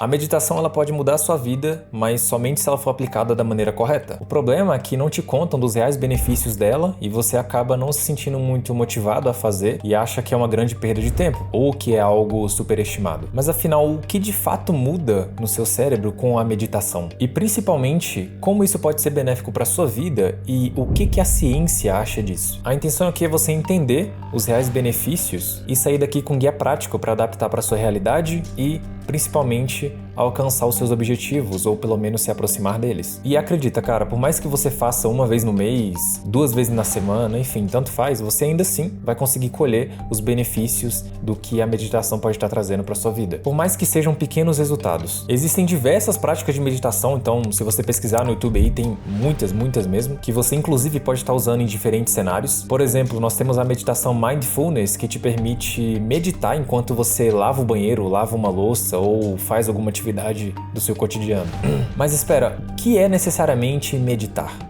A meditação ela pode mudar a sua vida, mas somente se ela for aplicada da maneira correta. O problema é que não te contam dos reais benefícios dela e você acaba não se sentindo muito motivado a fazer e acha que é uma grande perda de tempo ou que é algo superestimado. Mas afinal, o que de fato muda no seu cérebro com a meditação? E principalmente, como isso pode ser benéfico para a sua vida e o que a ciência acha disso? A intenção aqui é você entender os reais benefícios e sair daqui com um guia prático para adaptar para a sua realidade e principalmente alcançar os seus objetivos ou pelo menos se aproximar deles. E acredita, cara, por mais que você faça uma vez no mês, 2 vezes na semana, enfim, tanto faz, você ainda assim vai conseguir colher os benefícios do que a meditação pode estar trazendo para sua vida. Por mais que sejam pequenos resultados. Existem diversas práticas de meditação, então se você pesquisar no YouTube aí tem muitas mesmo, que você inclusive pode estar usando em diferentes cenários. Por exemplo, nós temos a meditação Mindfulness, que te permite meditar enquanto você lava o banheiro, lava uma louça ou faz alguma atividade do seu cotidiano. Mas espera, o que é necessariamente meditar?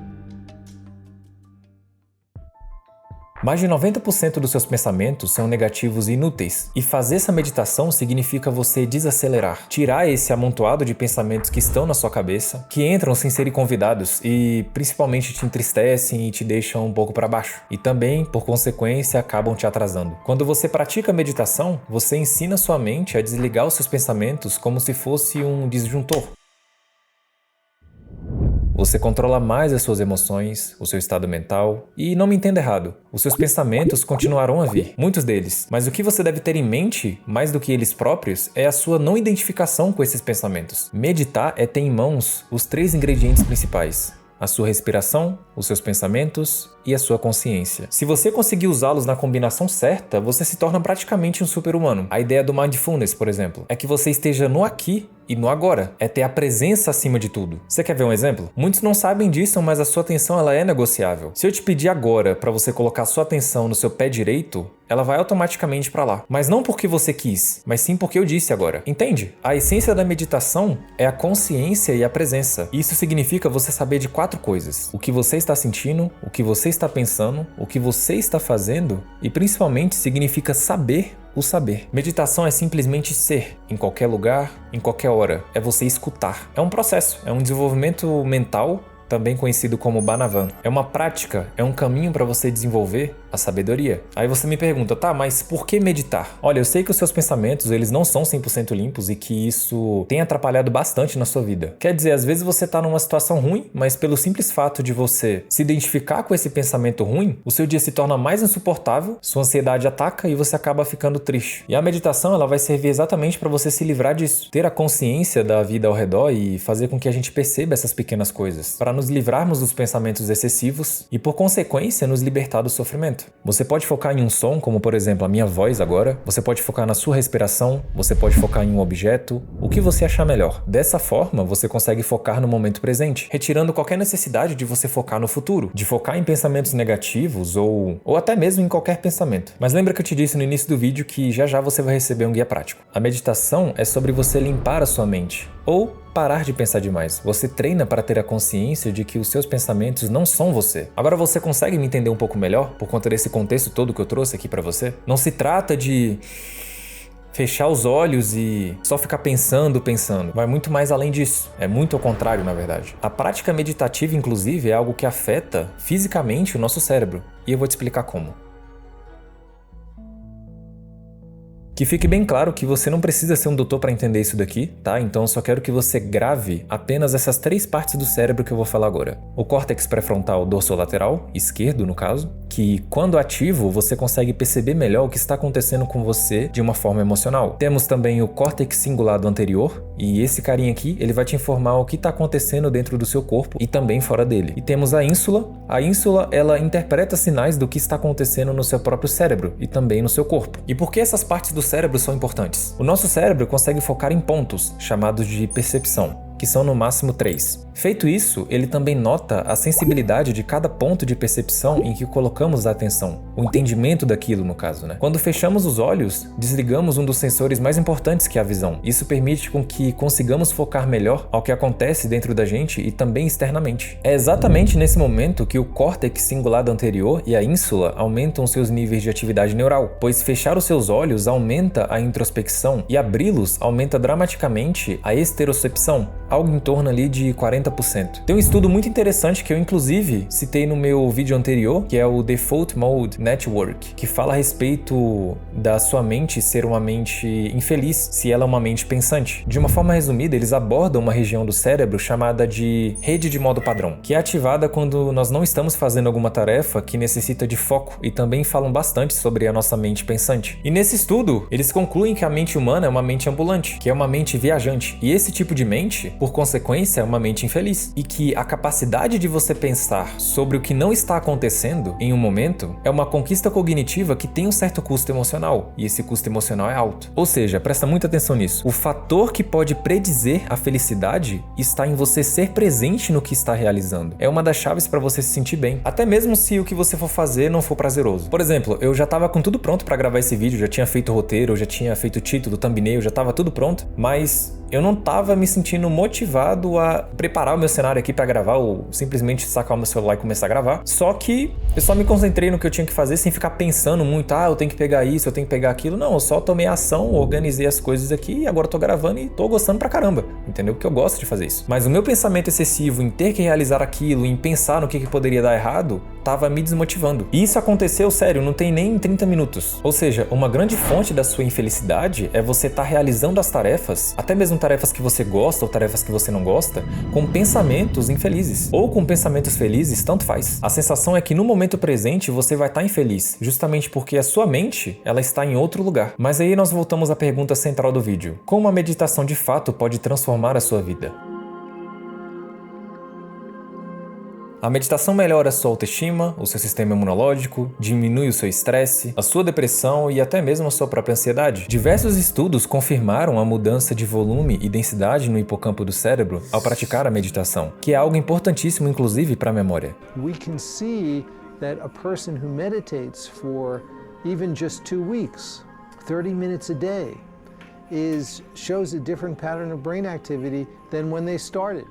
Mais de 90% dos seus pensamentos são negativos e inúteis, e fazer essa meditação significa você desacelerar, tirar esse amontoado de pensamentos que estão na sua cabeça, que entram sem serem convidados e principalmente te entristecem e te deixam um pouco para baixo, e também, por consequência, acabam te atrasando. Quando você pratica a meditação, você ensina sua mente a desligar os seus pensamentos como se fosse um disjuntor. Você controla mais as suas emoções, o seu estado mental, e não me entenda errado, os seus pensamentos continuarão a vir, muitos deles, mas o que você deve ter em mente, mais do que eles próprios, é a sua não identificação com esses pensamentos. Meditar é ter em mãos os 3 ingredientes principais: a sua respiração, os seus pensamentos e a sua consciência. Se você conseguir usá-los na combinação certa, você se torna praticamente um super-humano. A ideia do Mindfulness, por exemplo, é que você esteja no aqui e no agora. É ter a presença acima de tudo. Você quer ver um exemplo? Muitos não sabem disso, mas a sua atenção ela é negociável. Se eu te pedir agora para você colocar sua atenção no seu pé direito, ela vai automaticamente para lá. Mas não porque você quis, mas sim porque eu disse agora. Entende? A essência da meditação é a consciência e a presença. Isso significa você saber de 4 coisas: o que você está sentindo, o que você está pensando, o que você está fazendo e principalmente significa saber o saber. Meditação é simplesmente ser, em qualquer lugar, em qualquer hora. É você escutar. É um processo, é um desenvolvimento mental, também conhecido como Bhanavan. É uma prática, é um caminho para você desenvolver a sabedoria. Aí você me pergunta, tá, mas por que meditar? Olha, eu sei que os seus pensamentos, eles não são 100% limpos e que isso tem atrapalhado bastante na sua vida. Quer dizer, às vezes você tá numa situação ruim, mas pelo simples fato de você se identificar com esse pensamento ruim, o seu dia se torna mais insuportável, sua ansiedade ataca e você acaba ficando triste. E a meditação, ela vai servir exatamente para você se livrar disso, ter a consciência da vida ao redor e fazer com que a gente perceba essas pequenas coisas, para nos livrarmos dos pensamentos excessivos e, por consequência, nos libertar do sofrimento. Você pode focar em um som, como por exemplo a minha voz agora, você pode focar na sua respiração, você pode focar em um objeto, o que você achar melhor. Dessa forma, você consegue focar no momento presente, retirando qualquer necessidade de você focar no futuro, de focar em pensamentos negativos ou até mesmo em qualquer pensamento. Mas lembra que eu te disse no início do vídeo que já você vai receber um guia prático. A meditação é sobre você limpar a sua mente, ou parar de pensar demais. Você treina para ter a consciência de que os seus pensamentos não são você. Agora você consegue me entender um pouco melhor por conta desse contexto todo que eu trouxe aqui para você? Não se trata de fechar os olhos e só ficar pensando. Vai muito mais além disso. É muito ao contrário, na verdade. A prática meditativa, inclusive, é algo que afeta fisicamente o nosso cérebro. E eu vou te explicar como. Que fique bem claro que você não precisa ser um doutor para entender isso daqui, tá? Então eu só quero que você grave apenas essas 3 partes do cérebro que eu vou falar agora. O córtex pré-frontal dorsolateral, esquerdo no caso, que quando ativo você consegue perceber melhor o que está acontecendo com você de uma forma emocional. Temos também o córtex cingulado anterior, e esse carinha aqui, ele vai te informar o que está acontecendo dentro do seu corpo e também fora dele. E temos a ínsula. A ínsula, ela interpreta sinais do que está acontecendo no seu próprio cérebro e também no seu corpo. E por que essas partes do cérebro são importantes? O nosso cérebro consegue focar em pontos, chamados de percepção. que são no máximo 3. Feito isso, ele também nota a sensibilidade de cada ponto de percepção em que colocamos a atenção, o entendimento daquilo no caso, né? Quando fechamos os olhos, desligamos um dos sensores mais importantes que é a visão. Isso permite com que consigamos focar melhor ao que acontece dentro da gente e também externamente. É exatamente nesse momento que o córtex cingulado anterior e a ínsula aumentam seus níveis de atividade neural, pois fechar os seus olhos aumenta a introspecção e abri-los aumenta dramaticamente a esterocepção, algo em torno ali de 40%. Tem um estudo muito interessante que eu inclusive citei no meu vídeo anterior, que é o Default Mode Network, que fala a respeito da sua mente ser uma mente infeliz se ela é uma mente pensante. De uma forma resumida, eles abordam uma região do cérebro chamada de rede de modo padrão, que é ativada quando nós não estamos fazendo alguma tarefa que necessita de foco, e também falam bastante sobre a nossa mente pensante. E nesse estudo, eles concluem que a mente humana é uma mente ambulante, que é uma mente viajante, e esse tipo de mente, por consequência, é uma mente infeliz, e que a capacidade de você pensar sobre o que não está acontecendo em um momento é uma conquista cognitiva que tem um certo custo emocional, e esse custo emocional é alto. Ou seja, presta muita atenção nisso. O fator que pode predizer a felicidade está em você ser presente no que está realizando. É uma das chaves para você se sentir bem, até mesmo se o que você for fazer não for prazeroso. Por exemplo, eu já estava com tudo pronto para gravar esse vídeo, já tinha feito o roteiro, já tinha feito o título, o thumbnail, já estava tudo pronto, mas eu não estava me sentindo motivado a preparar o meu cenário aqui para gravar ou simplesmente sacar o meu celular e começar a gravar. Só que eu só me concentrei no que eu tinha que fazer sem ficar pensando muito, eu tenho que pegar isso, eu tenho que pegar aquilo. Não, eu só tomei ação, organizei as coisas aqui e agora eu tô gravando e tô gostando pra caramba, entendeu? Porque eu gosto de fazer isso. Mas o meu pensamento excessivo em ter que realizar aquilo, em pensar no que poderia dar errado, tava me desmotivando. E isso aconteceu, sério, não tem nem 30 minutos. Ou seja, uma grande fonte da sua infelicidade é você estar realizando as tarefas, até mesmo tarefas que você gosta ou tarefas que você não gosta, com pensamentos infelizes. Ou com pensamentos felizes, tanto faz. A sensação é que no momento presente você vai estar infeliz, justamente porque a sua mente, ela está em outro lugar. Mas aí nós voltamos à pergunta central do vídeo. Como a meditação de fato pode transformar a sua vida? A meditação melhora a sua autoestima, o seu sistema imunológico, diminui o seu estresse, a sua depressão e até mesmo a sua própria ansiedade. Diversos estudos confirmaram a mudança de volume e densidade no hipocampo do cérebro ao praticar a meditação, que é algo importantíssimo inclusive para a memória. We can see that a person who meditates for even just 2 weeks, 30 minutes a day, shows a different pattern of brain activity than when they started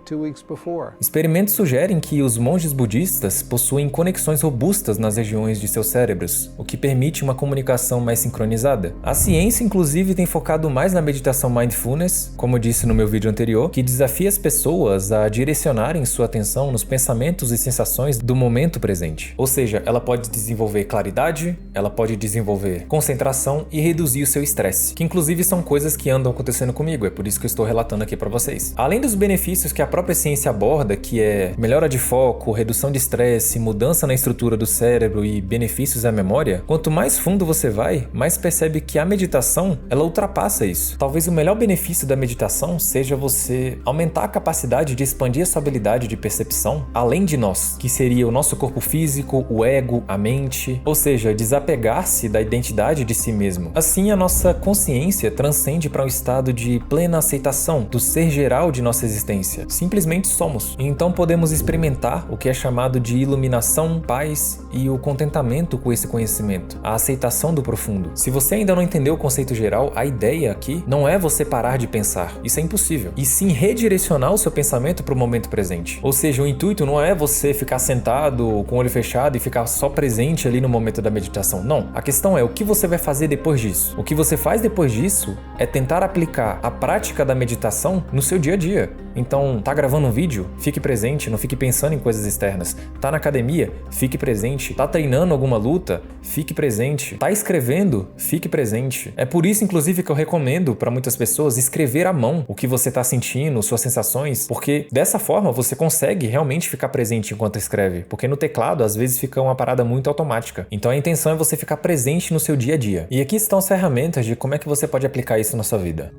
2 weeks before. Experimentos sugerem que os monges budistas possuem conexões robustas nas regiões de seus cérebros, o que permite uma comunicação mais sincronizada. A ciência, inclusive, tem focado mais na meditação mindfulness, como eu disse no meu vídeo anterior, que desafia as pessoas a direcionarem sua atenção nos pensamentos e sensações do momento presente. Ou seja, ela pode desenvolver claridade, ela pode desenvolver concentração e reduzir o seu estresse, que inclusive são coisas que andam acontecendo comigo, é por isso que eu estou relatando aqui para vocês. Além dos benefícios que a própria ciência aborda, que é melhora de foco, redução de estresse, mudança na estrutura do cérebro e benefícios à memória, quanto mais fundo você vai, mais percebe que a meditação, ela ultrapassa isso. Talvez o melhor benefício da meditação seja você aumentar a capacidade de expandir a sua habilidade de percepção além de nós, que seria o nosso corpo físico, o ego, a mente, ou seja, desapegar-se da identidade de si mesmo. Assim, a nossa consciência transcende para um estado de plena aceitação do ser geral de nossa existência. Simplesmente somos. E então podemos experimentar o que é chamado de iluminação, paz e o contentamento com esse conhecimento, a aceitação do profundo. Se você ainda não entendeu o conceito geral, a ideia aqui não é você parar de pensar, isso é impossível, e sim redirecionar o seu pensamento para o momento presente. Ou seja, o intuito não é você ficar sentado com o olho fechado e ficar só presente ali no momento da meditação, não. A questão é o que você vai fazer depois disso. O que você faz depois disso é tentar aplicar a prática da meditação no seu dia a dia. Então, tá gravando um vídeo? Fique presente, não fique pensando em coisas externas. Tá na academia? Fique presente. Tá treinando alguma luta? Fique presente. Tá escrevendo? Fique presente. É por isso, inclusive, que eu recomendo para muitas pessoas escrever à mão o que você tá sentindo, suas sensações, porque dessa forma você consegue realmente ficar presente enquanto escreve, porque no teclado às vezes fica uma parada muito automática. Então a intenção é você ficar presente no seu dia a dia. E aqui estão as ferramentas de como é que você pode aplicar isso na sua vida.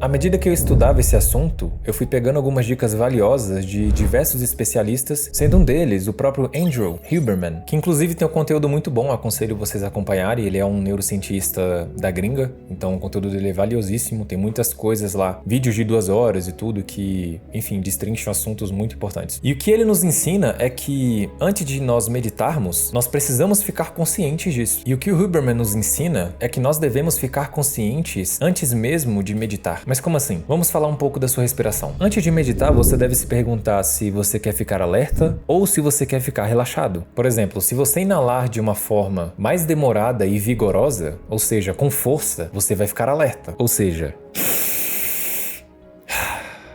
À medida que eu estudava esse assunto, eu fui pegando algumas dicas valiosas de diversos especialistas, sendo um deles o próprio Andrew Huberman, que inclusive tem um conteúdo muito bom, aconselho vocês a acompanharem. Ele é um neurocientista da gringa, então o conteúdo dele é valiosíssimo, tem muitas coisas lá, vídeos de 2 horas e tudo que, enfim, destrincham assuntos muito importantes. E o que ele nos ensina é que antes de nós meditarmos, nós precisamos ficar conscientes disso. E o que o Huberman nos ensina é que nós devemos ficar conscientes antes mesmo de meditar. Mas como assim? Vamos falar um pouco da sua respiração. Antes de meditar, você deve se perguntar se você quer ficar alerta ou se você quer ficar relaxado. Por exemplo, se você inalar de uma forma mais demorada e vigorosa, ou seja, com força, você vai ficar alerta. Ou seja,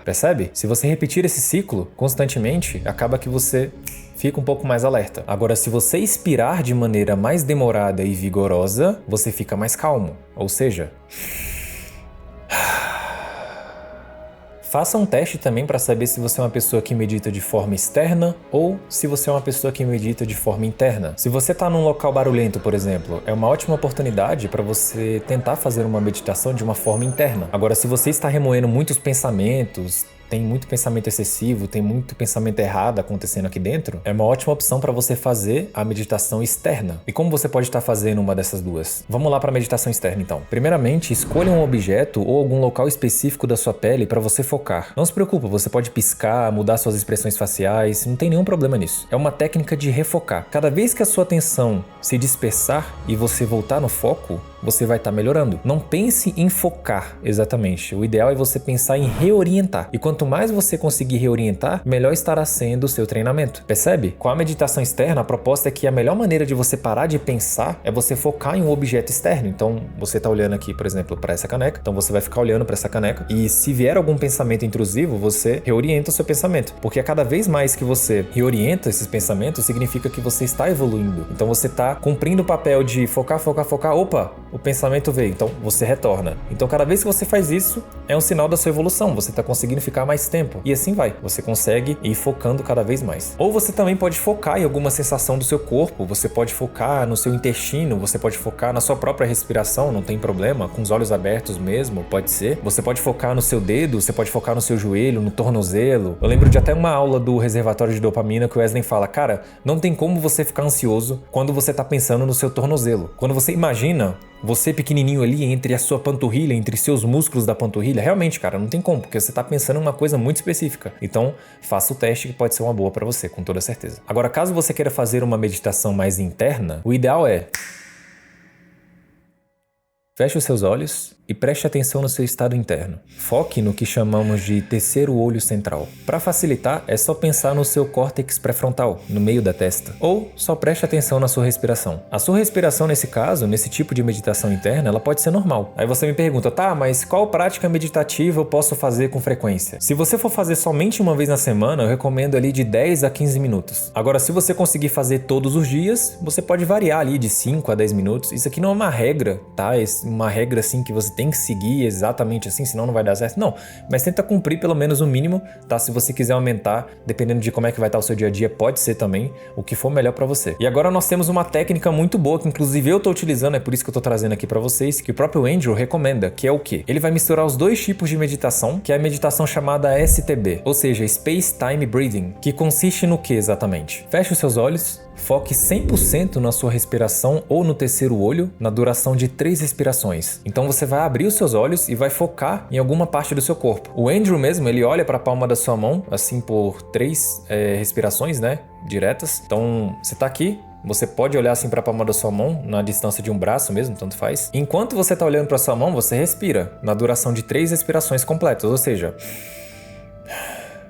percebe? Se você repetir esse ciclo constantemente, acaba que você fica um pouco mais alerta. Agora, se você expirar de maneira mais demorada e vigorosa, você fica mais calmo. Ou seja, faça um teste também para saber se você é uma pessoa que medita de forma externa ou se você é uma pessoa que medita de forma interna. Se você está num local barulhento, por exemplo, é uma ótima oportunidade para você tentar fazer uma meditação de uma forma interna. Agora, se você está remoendo muitos pensamentos, tem muito pensamento excessivo, tem muito pensamento errado acontecendo aqui dentro, é uma ótima opção para você fazer a meditação externa. E como você pode estar fazendo uma dessas duas? Vamos lá para a meditação externa então. Primeiramente, escolha um objeto ou algum local específico da sua pele para você focar. Não se preocupe, você pode piscar, mudar suas expressões faciais, não tem nenhum problema nisso. É uma técnica de refocar. Cada vez que a sua atenção se dispersar e você voltar no foco, você vai estar melhorando. Não pense em focar exatamente. O ideal é você pensar em reorientar. E quanto mais você conseguir reorientar, melhor estará sendo o seu treinamento. Percebe? Com a meditação externa, a proposta é que a melhor maneira de você parar de pensar é você focar em um objeto externo. Então, você está olhando aqui, por exemplo, para essa caneca. Então, você vai ficar olhando para essa caneca. E se vier algum pensamento intrusivo, você reorienta o seu pensamento. Porque a cada vez mais que você reorienta esses pensamentos, significa que você está evoluindo. Então, você está cumprindo o papel de focar, focar, focar. Opa! O pensamento veio, então você retorna. Então cada vez que você faz isso, é um sinal da sua evolução, você está conseguindo ficar mais tempo. E assim vai, você consegue ir focando cada vez mais. Ou você também pode focar em alguma sensação do seu corpo, você pode focar no seu intestino, você pode focar na sua própria respiração, não tem problema, com os olhos abertos mesmo, pode ser. Você pode focar no seu dedo, você pode focar no seu joelho, no tornozelo. Eu lembro de até uma aula do reservatório de dopamina que o Wesley fala, cara, não tem como você ficar ansioso quando você está pensando no seu tornozelo. Quando você imagina você pequenininho ali entre a sua panturrilha, entre seus músculos da panturrilha, realmente, cara, não tem como, porque você tá pensando em uma coisa muito específica. Então, faça o teste que pode ser uma boa para você, com toda certeza. Agora, caso você queira fazer uma meditação mais interna, o ideal é feche os seus olhos e preste atenção no seu estado interno. Foque no que chamamos de terceiro olho central. Para facilitar, é só pensar no seu córtex pré-frontal, no meio da testa. Ou só preste atenção na sua respiração. A sua respiração, nesse caso, nesse tipo de meditação interna, ela pode ser normal. Aí você me pergunta, tá, mas qual prática meditativa eu posso fazer com frequência? Se você for fazer somente uma vez na semana, eu recomendo ali de 10 a 15 minutos. Agora, se você conseguir fazer todos os dias, você pode variar ali de 5 a 10 minutos. Isso aqui não é uma regra, tá? É uma regra assim que você tem que seguir exatamente assim, senão não vai dar certo. Não, mas tenta cumprir pelo menos o mínimo, tá? Se você quiser aumentar, dependendo de como é que vai estar o seu dia a dia, pode ser também o que for melhor pra você. E agora nós temos uma técnica muito boa, que inclusive eu tô utilizando, é por isso que eu tô trazendo aqui pra vocês, que o próprio Andrew recomenda, que é o quê? Ele vai misturar os dois tipos de meditação, que é a meditação chamada STB, ou seja, Space Time Breathing, que consiste no que exatamente? Feche os seus olhos, foque 100% na sua respiração ou no terceiro olho, na duração de 3 respirações. Então você vai abrir os seus olhos e vai focar em alguma parte do seu corpo. O Andrew mesmo, ele olha para a palma da sua mão, assim por 3 respirações, né, diretas. Então você tá aqui, você pode olhar assim para a palma da sua mão, na distância de um braço mesmo, tanto faz. Enquanto você tá olhando para sua mão, você respira na duração de 3 respirações completas, ou seja,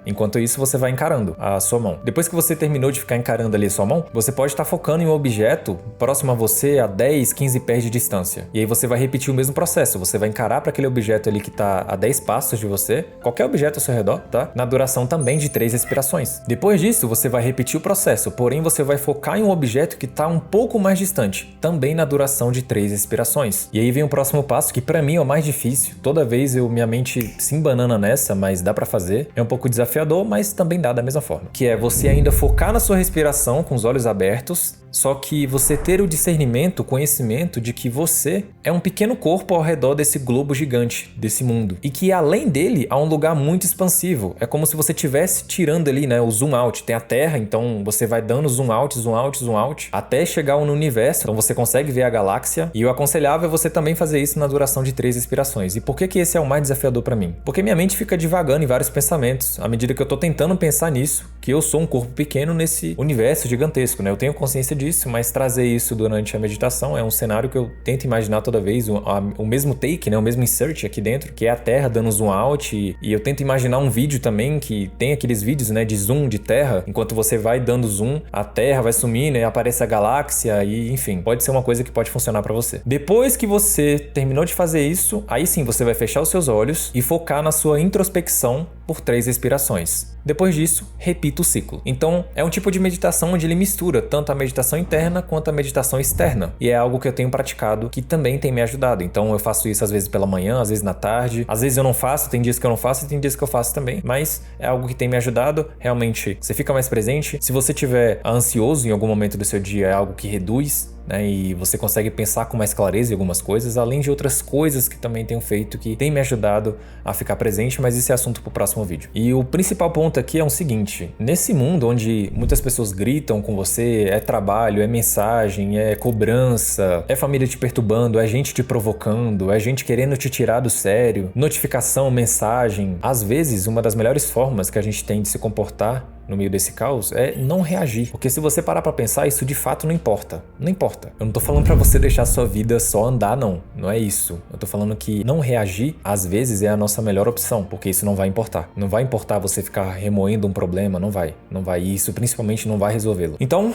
enquanto isso, você vai encarando a sua mão. Depois que você terminou de ficar encarando ali a sua mão, você pode estar focando em um objeto próximo a você a 10, 15 pés de distância. E aí você vai repetir o mesmo processo. Você vai encarar para aquele objeto ali que está a 10 passos de você, qualquer objeto ao seu redor, tá? Na duração também de 3 respirações. Depois disso, você vai repetir o processo, porém você vai focar em um objeto que está um pouco mais distante, também na duração de 3 respirações. E aí vem o próximo passo, que para mim é o mais difícil. Toda vez minha mente se embanana nessa, mas dá para fazer. É um pouco desafiador, desafiador, mas também dá da mesma forma. Que é você ainda focar na sua respiração com os olhos abertos, só que você ter o discernimento, o conhecimento de que você é um pequeno corpo ao redor desse globo gigante, desse mundo. E que além dele há um lugar muito expansivo. É como se você estivesse tirando ali, né, o zoom out. Tem a Terra, então você vai dando zoom out, zoom out, zoom out, até chegar no universo. Então você consegue ver a galáxia. E o aconselhável é você também fazer isso na duração de 3 respirações. E por que esse é o mais desafiador para mim? Porque minha mente fica divagando em vários pensamentos. À medida que eu tô tentando pensar nisso, que eu sou um corpo pequeno nesse universo gigantesco, né? Eu tenho consciência disso, mas trazer isso durante a meditação é um cenário que eu tento imaginar toda vez, o mesmo take, né? O mesmo insert aqui dentro, que é a Terra dando zoom out, e eu tento imaginar um vídeo também, que tem aqueles vídeos, né, de zoom de Terra, enquanto você vai dando zoom, a Terra vai sumindo, né, aparece a galáxia, e enfim, pode ser uma coisa que pode funcionar para você. Depois que você terminou de fazer isso, aí sim você vai fechar os seus olhos e focar na sua introspecção por 3 respirações. Depois disso, repita o ciclo. Então, é um tipo de meditação onde ele mistura tanto a meditação interna quanto a meditação externa. E é algo que eu tenho praticado que também tem me ajudado. Então, eu faço isso às vezes pela manhã, às vezes na tarde. Às vezes eu não faço, tem dias que eu não faço e tem dias que eu faço também. Mas é algo que tem me ajudado. Realmente, você fica mais presente. Se você estiver ansioso em algum momento do seu dia, é algo que reduz, né? E você consegue pensar com mais clareza em algumas coisas, além de outras coisas que também tenho feito que tem me ajudado a ficar presente, mas esse é assunto para o próximo vídeo. E o principal ponto aqui é o seguinte: nesse mundo onde muitas pessoas gritam com você, é trabalho, é mensagem, é cobrança, é família te perturbando, é gente te provocando, é gente querendo te tirar do sério, notificação, mensagem, às vezes uma das melhores formas que a gente tem de se comportar no meio desse caos é não reagir. Porque se você parar pra pensar, isso de fato não importa. Não importa. Eu não tô falando pra você deixar a sua vida só andar, não. Não é isso. Eu tô falando que não reagir, às vezes, é a nossa melhor opção, porque isso não vai importar. Não vai importar você ficar remoendo um problema, não vai. Não vai. E isso principalmente não vai resolvê-lo. Então,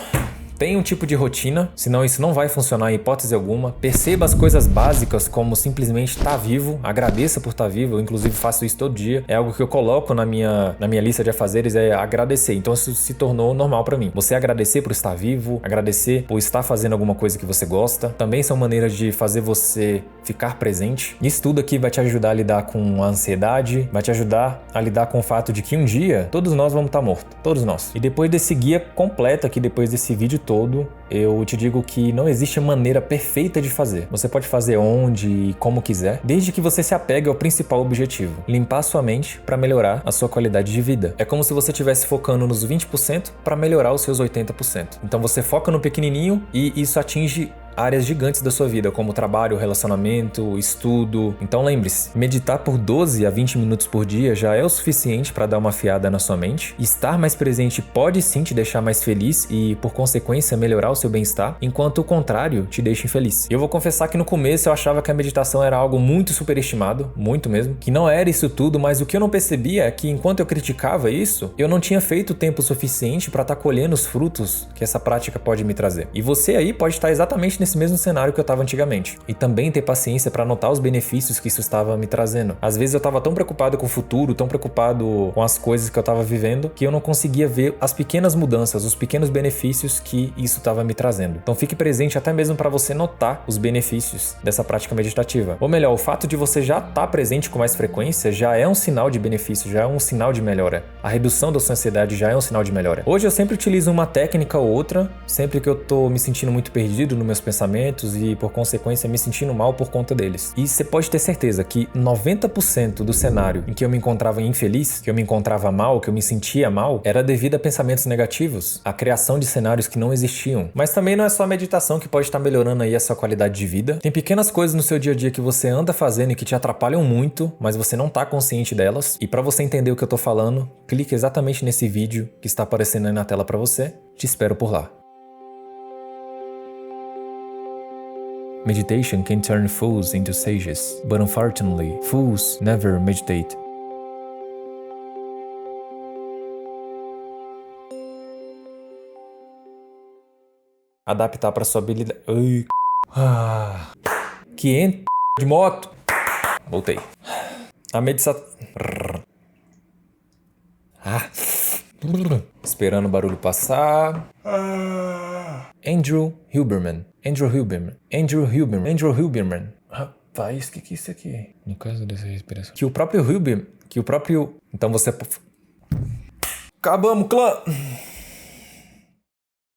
tenha um tipo de rotina, senão isso não vai funcionar em hipótese alguma. Perceba as coisas básicas, como simplesmente estar vivo, agradeça por estar vivo. Eu inclusive faço isso todo dia, é algo que eu coloco na minha lista de afazeres, é agradecer. Então isso se tornou normal pra mim. Você agradecer por estar vivo, agradecer por estar fazendo alguma coisa que você gosta, também são maneiras de fazer você ficar presente. Isso tudo aqui vai te ajudar a lidar com a ansiedade, vai te ajudar a lidar com o fato de que um dia todos nós vamos estar mortos, todos nós. E depois desse guia completo aqui, depois desse vídeo todo, eu te digo que não existe maneira perfeita de fazer. Você pode fazer onde e como quiser, desde que você se apegue ao principal objetivo: limpar sua mente para melhorar a sua qualidade de vida. É como se você estivesse focando nos 20% para melhorar os seus 80%. Então você foca no pequenininho e isso atinge áreas gigantes da sua vida, como trabalho, relacionamento, estudo. Então lembre-se, meditar por 12 a 20 minutos por dia já é o suficiente para dar uma afiada na sua mente. Estar mais presente pode sim te deixar mais feliz e, por consequência, melhorar o seu bem-estar, enquanto o contrário te deixa infeliz. Eu vou confessar que no começo eu achava que a meditação era algo muito superestimado, muito mesmo, que não era isso tudo, mas o que eu não percebia é que enquanto eu criticava isso, eu não tinha feito tempo suficiente para estar colhendo os frutos que essa prática pode me trazer. E você aí pode estar exatamente nesse mesmo cenário que eu estava antigamente. E também ter paciência para notar os benefícios que isso estava me trazendo. Às vezes eu estava tão preocupado com o futuro, tão preocupado com as coisas que eu estava vivendo, que eu não conseguia ver as pequenas mudanças, os pequenos benefícios que isso estava me trazendo. Então fique presente até mesmo para você notar os benefícios dessa prática meditativa. Ou melhor, o fato de você já estar presente com mais frequência já é um sinal de benefício, já é um sinal de melhora. A redução da sua ansiedade já é um sinal de melhora. Hoje eu sempre utilizo uma técnica ou outra, sempre que eu tô me sentindo muito perdido nos meus pensamentos e, por consequência, me sentindo mal por conta deles. E você pode ter certeza que 90% do cenário em que eu me encontrava infeliz, que eu me encontrava mal, que eu me sentia mal, era devido a pensamentos negativos, a criação de cenários que não existiam. Mas também não é só a meditação que pode estar melhorando aí a sua qualidade de vida. Tem pequenas coisas no seu dia a dia que você anda fazendo e que te atrapalham muito, mas você não tá consciente delas. E para você entender o que eu tô falando, clique exatamente nesse vídeo que está aparecendo aí na tela para você. Te espero por lá. Meditation can turn fools into sages, but unfortunately, fools never meditate. Adaptar para sua habilidade. Ai, que entra de moto. Voltei. A meditação. Esperando o barulho passar. Andrew Huberman. Rapaz, o que é isso aqui? No caso dessa respiração. Que o próprio Huberman. Então você. Acabamos, clã!